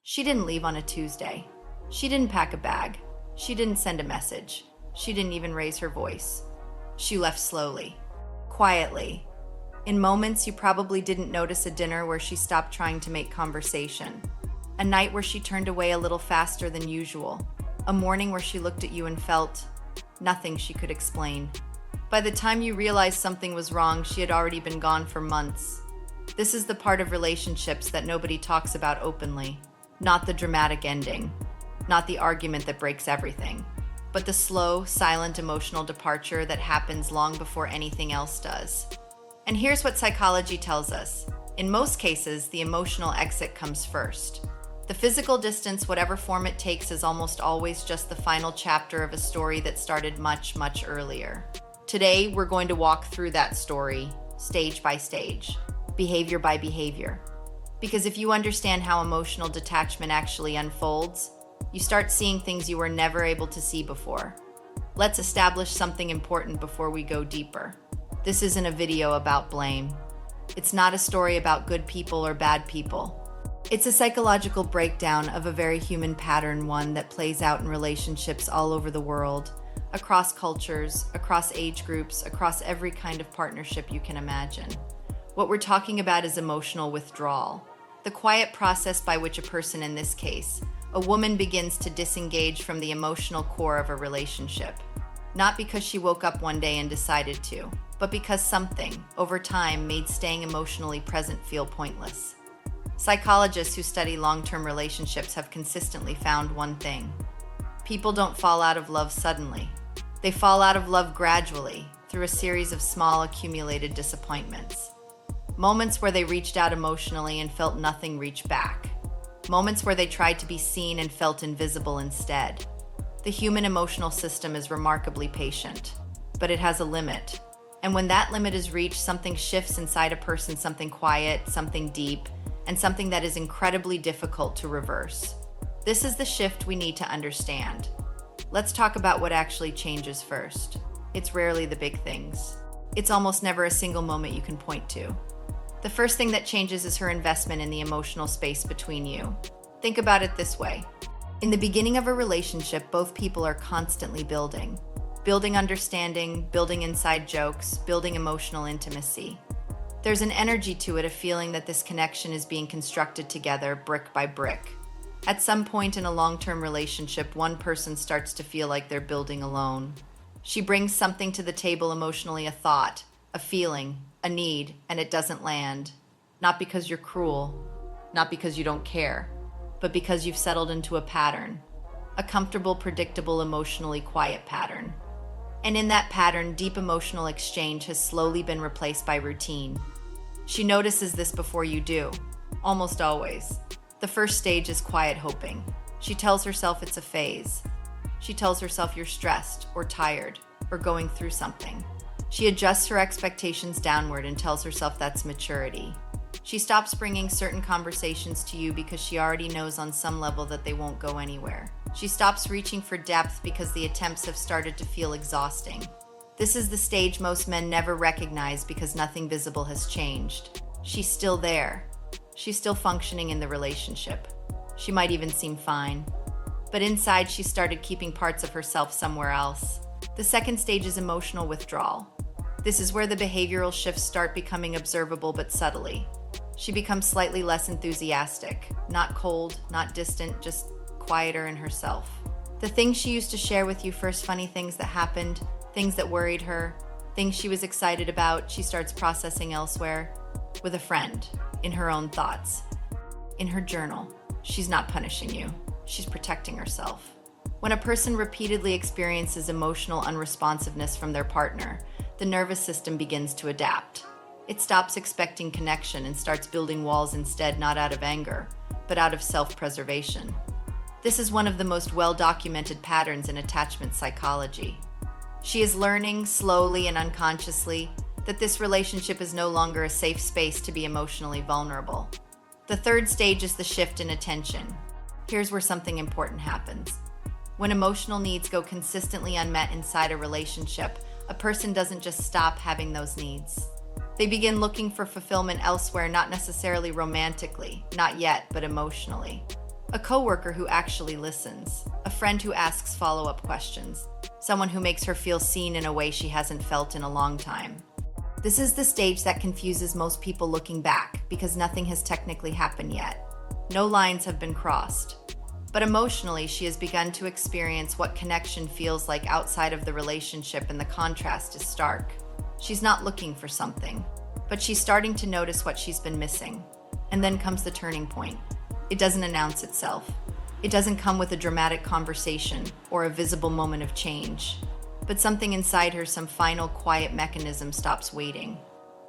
She didn't leave on a Tuesday. She didn't pack a bag. She didn't send a message. She didn't even raise her voice. She left slowly, quietly. In moments you probably didn't notice, a dinner where she stopped trying to make conversation, a night where she turned away a little faster than usual, a morning where she looked at you and felt nothing she could explain. By the time you realized something was wrong, she had already been gone for months. This is the part of relationships that nobody talks about openly. Not the dramatic ending, not the argument that breaks everything, but the slow, silent emotional departure that happens long before anything else does. And here's what psychology tells us. In most cases, the emotional exit comes first. The physical distance, whatever form it takes, is almost always just the final chapter of a story that started much, much earlier. Today, we're going to walk through that story, stage by stage, behavior by behavior. Because if you understand how emotional detachment actually unfolds, you start seeing things you were never able to see before. Let's establish something important before we go deeper. This isn't a video about blame. It's not a story about good people or bad people. It's a psychological breakdown of a very human pattern, one that plays out in relationships all over the world, across cultures, across age groups, across every kind of partnership you can imagine. What we're talking about is emotional withdrawal, the quiet process by which a person, in this case, a woman, begins to disengage from the emotional core of a relationship. Not because she woke up one day and decided to, but because something, over time, made staying emotionally present feel pointless. Psychologists who study long-term relationships have consistently found one thing. People don't fall out of love suddenly. They fall out of love gradually, through a series of small accumulated disappointments. Moments where they reached out emotionally and felt nothing reach back. Moments where they tried to be seen and felt invisible instead. The human emotional system is remarkably patient, but it has a limit. And when that limit is reached, something shifts inside a person, something quiet, something deep, and something that is incredibly difficult to reverse. This is the shift we need to understand. Let's talk about what actually changes first. It's rarely the big things. It's almost never a single moment you can point to. The first thing that changes is her investment in the emotional space between you. Think about it this way. In the beginning of a relationship, both people are constantly building. Building understanding, building inside jokes, building emotional intimacy. There's an energy to it, a feeling that this connection is being constructed together, brick by brick. At some point in a long-term relationship, one person starts to feel like they're building alone. She brings something to the table emotionally, a thought, a feeling, a need, and it doesn't land. Not because you're cruel, not because you don't care, but because you've settled into a pattern. A comfortable, predictable, emotionally quiet pattern. And in that pattern, deep emotional exchange has slowly been replaced by routine. She notices this before you do, almost always. The first stage is quiet hoping. She tells herself it's a phase. She tells herself you're stressed or tired or going through something. She adjusts her expectations downward and tells herself that's maturity. She stops bringing certain conversations to you because she already knows on some level that they won't go anywhere. She stops reaching for depth because the attempts have started to feel exhausting. This is the stage most men never recognize because nothing visible has changed. She's still there. She's still functioning in the relationship. She might even seem fine. But inside, she started keeping parts of herself somewhere else. The second stage is emotional withdrawal. This is where the behavioral shifts start becoming observable but subtly. She becomes slightly less enthusiastic, not cold, not distant, just quieter in herself. The things she used to share with you first, funny things that happened, things that worried her, things she was excited about, she starts processing elsewhere, with a friend, in her own thoughts, in her journal. She's not punishing you, she's protecting herself. When a person repeatedly experiences emotional unresponsiveness from their partner, the nervous system begins to adapt. It stops expecting connection and starts building walls instead, not out of anger, but out of self-preservation. This is one of the most well-documented patterns in attachment psychology. She is learning, slowly and unconsciously, that this relationship is no longer a safe space to be emotionally vulnerable. The third stage is the shift in attention. Here's where something important happens. When emotional needs go consistently unmet inside a relationship, a person doesn't just stop having those needs. They begin looking for fulfillment elsewhere, not necessarily romantically, not yet, but emotionally. A coworker who actually listens, a friend who asks follow-up questions, someone who makes her feel seen in a way she hasn't felt in a long time. This is the stage that confuses most people looking back because nothing has technically happened yet. No lines have been crossed. But emotionally, she has begun to experience what connection feels like outside of the relationship, and the contrast is stark. She's not looking for something, but she's starting to notice what she's been missing. And then comes the turning point. It doesn't announce itself. It doesn't come with a dramatic conversation or a visible moment of change. But something inside her, some final quiet mechanism, stops waiting.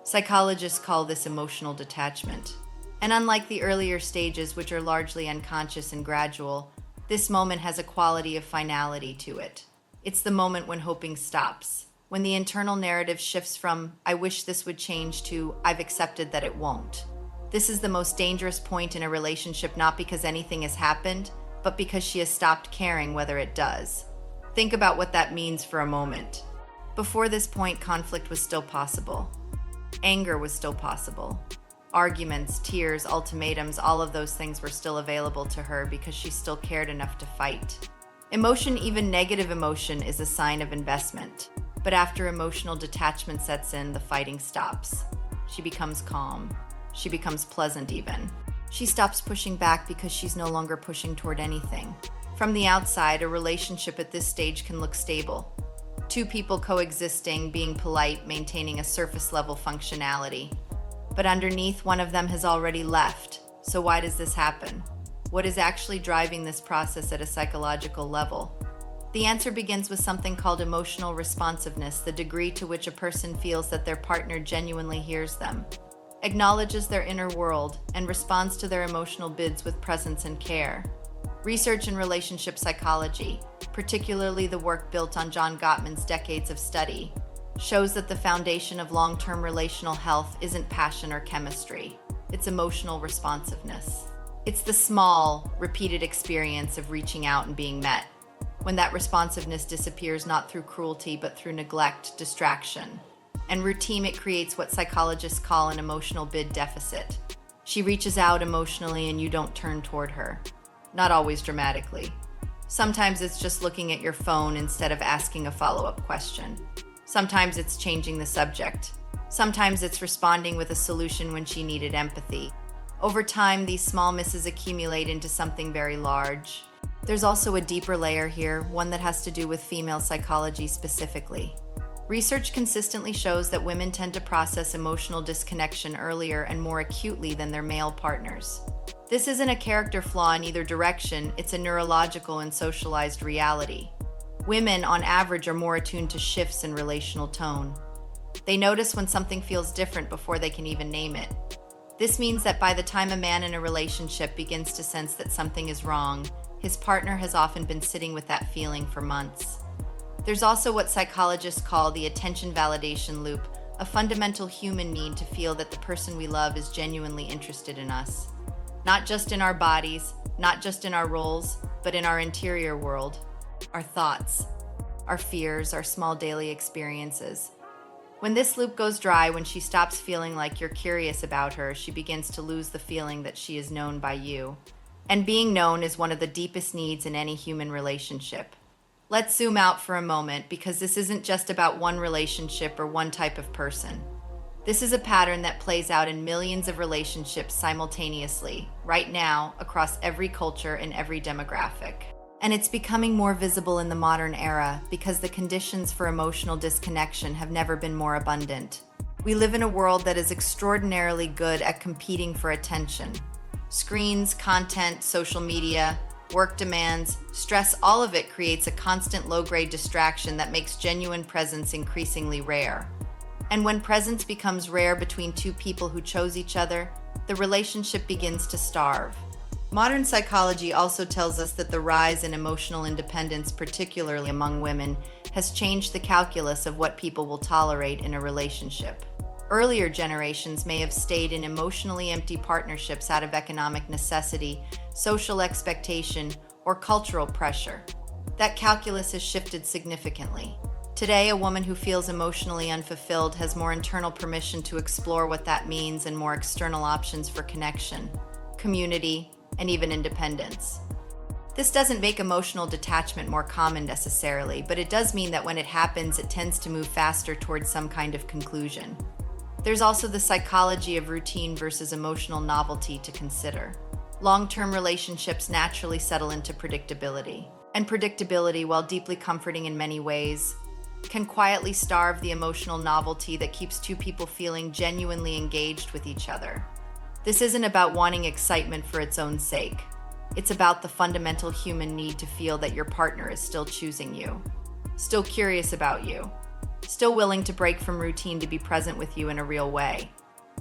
Psychologists call this emotional detachment. And unlike the earlier stages, which are largely unconscious and gradual, this moment has a quality of finality to it. It's the moment when hoping stops, when the internal narrative shifts from, "I wish this would change," to, "I've accepted that it won't." This is the most dangerous point in a relationship, not because anything has happened, but because she has stopped caring whether it does. Think about what that means for a moment. Before this point, conflict was still possible. Anger was still possible. Arguments, tears, ultimatums, all of those things were still available to her because she still cared enough to fight. Emotion, even negative emotion, is a sign of investment. But after emotional detachment sets in, the fighting stops. She becomes calm. She becomes pleasant even. She stops pushing back because she's no longer pushing toward anything. From the outside, a relationship at this stage can look stable. Two people coexisting, being polite, maintaining a surface level functionality. But underneath, one of them has already left. So why does this happen? What is actually driving this process at a psychological level? The answer begins with something called emotional responsiveness, the degree to which a person feels that their partner genuinely hears them, acknowledges their inner world, and responds to their emotional bids with presence and care. Research in relationship psychology, particularly the work built on John Gottman's decades of study, shows that the foundation of long-term relational health isn't passion or chemistry. It's emotional responsiveness. It's the small, repeated experience of reaching out and being met. When that responsiveness disappears, not through cruelty, but through neglect, distraction, and routine, it creates what psychologists call an emotional bid deficit. She reaches out emotionally and you don't turn toward her. Not always dramatically. Sometimes it's just looking at your phone instead of asking a follow-up question. Sometimes it's changing the subject. Sometimes it's responding with a solution when she needed empathy. Over time, these small misses accumulate into something very large. There's also a deeper layer here, one that has to do with female psychology specifically. Research consistently shows that women tend to process emotional disconnection earlier and more acutely than their male partners. This isn't a character flaw in either direction, it's a neurological and socialized reality. Women, on average, are more attuned to shifts in relational tone. They notice when something feels different before they can even name it. This means that by the time a man in a relationship begins to sense that something is wrong, his partner has often been sitting with that feeling for months. There's also what psychologists call the attention validation loop, a fundamental human need to feel that the person we love is genuinely interested in us. Not just in our bodies, not just in our roles, but in our interior world, our thoughts, our fears, our small daily experiences. When this loop goes dry, when she stops feeling like you're curious about her, she begins to lose the feeling that she is known by you. And being known is one of the deepest needs in any human relationship. Let's zoom out for a moment, because this isn't just about one relationship or one type of person. This is a pattern that plays out in millions of relationships simultaneously, right now, across every culture and every demographic. And it's becoming more visible in the modern era because the conditions for emotional disconnection have never been more abundant. We live in a world that is extraordinarily good at competing for attention. Screens, content, social media, work demands, stress, all of it creates a constant low-grade distraction that makes genuine presence increasingly rare. And when presence becomes rare between two people who chose each other, the relationship begins to starve. Modern psychology also tells us that the rise in emotional independence, particularly among women, has changed the calculus of what people will tolerate in a relationship. Earlier generations may have stayed in emotionally empty partnerships out of economic necessity, social expectation, or cultural pressure. That calculus has shifted significantly. Today, a woman who feels emotionally unfulfilled has more internal permission to explore what that means and more external options for connection, community, and even independence. This doesn't make emotional detachment more common necessarily, but it does mean that when it happens, it tends to move faster towards some kind of conclusion. There's also the psychology of routine versus emotional novelty to consider. Long-term relationships naturally settle into predictability. And predictability, while deeply comforting in many ways, can quietly starve the emotional novelty that keeps two people feeling genuinely engaged with each other. This isn't about wanting excitement for its own sake. It's about the fundamental human need to feel that your partner is still choosing you, still curious about you, still willing to break from routine to be present with you in a real way.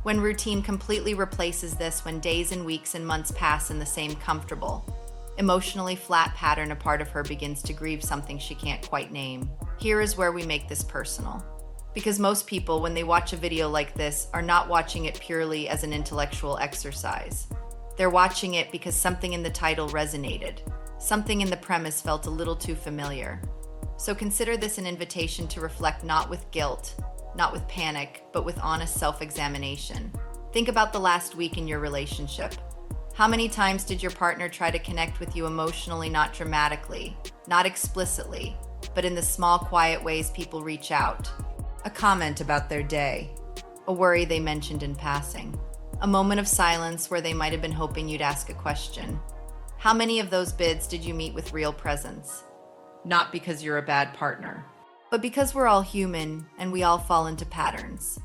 When routine completely replaces this, when days and weeks and months pass in the same comfortable, emotionally flat pattern, a part of her begins to grieve something she can't quite name. Here is where we make this personal. Because most people, when they watch a video like this, are not watching it purely as an intellectual exercise. They're watching it because something in the title resonated. Something in the premise felt a little too familiar. So consider this an invitation to reflect, not with guilt, not with panic, but with honest self-examination. Think about the last week in your relationship. How many times did your partner try to connect with you emotionally, not dramatically, not explicitly, but in the small, quiet ways people reach out? A comment about their day, a worry they mentioned in passing, a moment of silence where they might have been hoping you'd ask a question. How many of those bids did you meet with real presence? Not because you're a bad partner, but because we're all human and we all fall into patterns.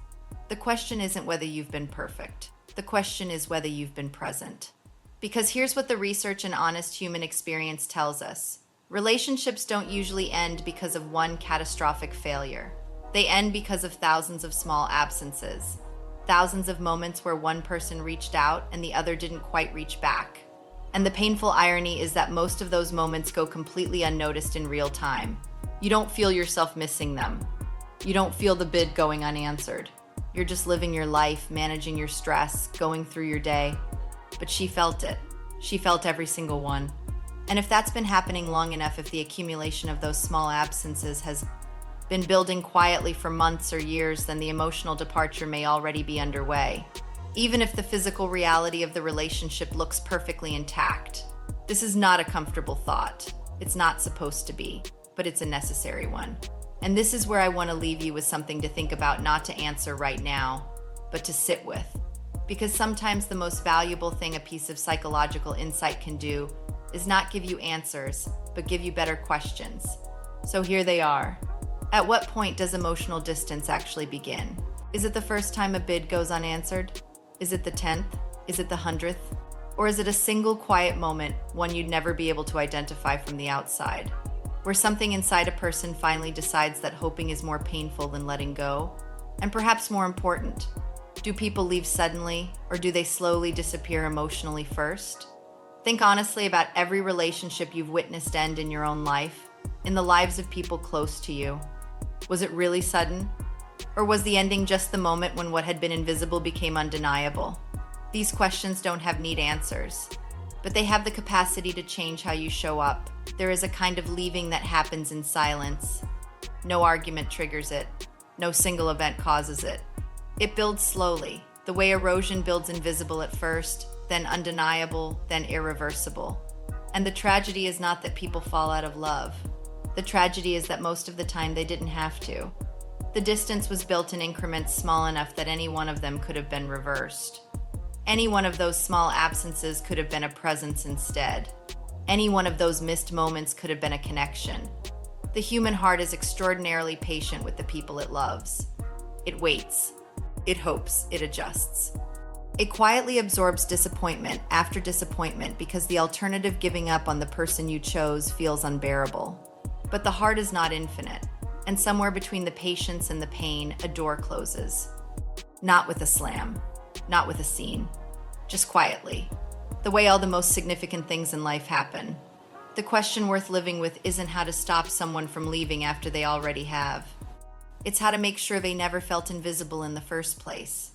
The question isn't whether you've been perfect. The question is whether you've been present. Because here's what the research and honest human experience tells us. Relationships don't usually end because of one catastrophic failure. They end because of thousands of small absences. Thousands of moments where one person reached out and the other didn't quite reach back. And the painful irony is that most of those moments go completely unnoticed in real time. You don't feel yourself missing them. You don't feel the bid going unanswered. You're just living your life, managing your stress, going through your day. But she felt it. She felt every single one. And if that's been happening long enough, if the accumulation of those small absences has been building quietly for months or years, then the emotional departure may already be underway. Even if the physical reality of the relationship looks perfectly intact. This is not a comfortable thought. It's not supposed to be, but it's a necessary one. And this is where I want to leave you with something to think about, not to answer right now, but to sit with. Because sometimes the most valuable thing a piece of psychological insight can do is not give you answers, but give you better questions. So here they are. At what point does emotional distance actually begin? Is it the first time a bid goes unanswered? Is it the 10th? Is it the 100th? Or is it a single quiet moment, one you'd never be able to identify from the outside, where something inside a person finally decides that hoping is more painful than letting go? And perhaps more important, do people leave suddenly, or do they slowly disappear emotionally first? Think honestly about every relationship you've witnessed end in your own life, in the lives of people close to you. Was it really sudden? Or was the ending just the moment when what had been invisible became undeniable? These questions don't have neat answers, but they have the capacity to change how you show up. There is a kind of leaving that happens in silence. No argument triggers it. No single event causes it. It builds slowly, the way erosion builds invisible at first, then undeniable, then irreversible. And the tragedy is not that people fall out of love. The tragedy is that most of the time they didn't have to. The distance was built in increments small enough that any one of them could have been reversed. Any one of those small absences could have been a presence instead. Any one of those missed moments could have been a connection. The human heart is extraordinarily patient with the people it loves. It waits. It hopes. It adjusts. It quietly absorbs disappointment after disappointment because the alternative, giving up on the person you chose, feels unbearable. But the heart is not infinite, and somewhere between the patience and the pain, a door closes. Not with a slam, not with a scene, just quietly, the way all the most significant things in life happen. The question worth living with isn't how to stop someone from leaving after they already have. It's how to make sure they never felt invisible in the first place.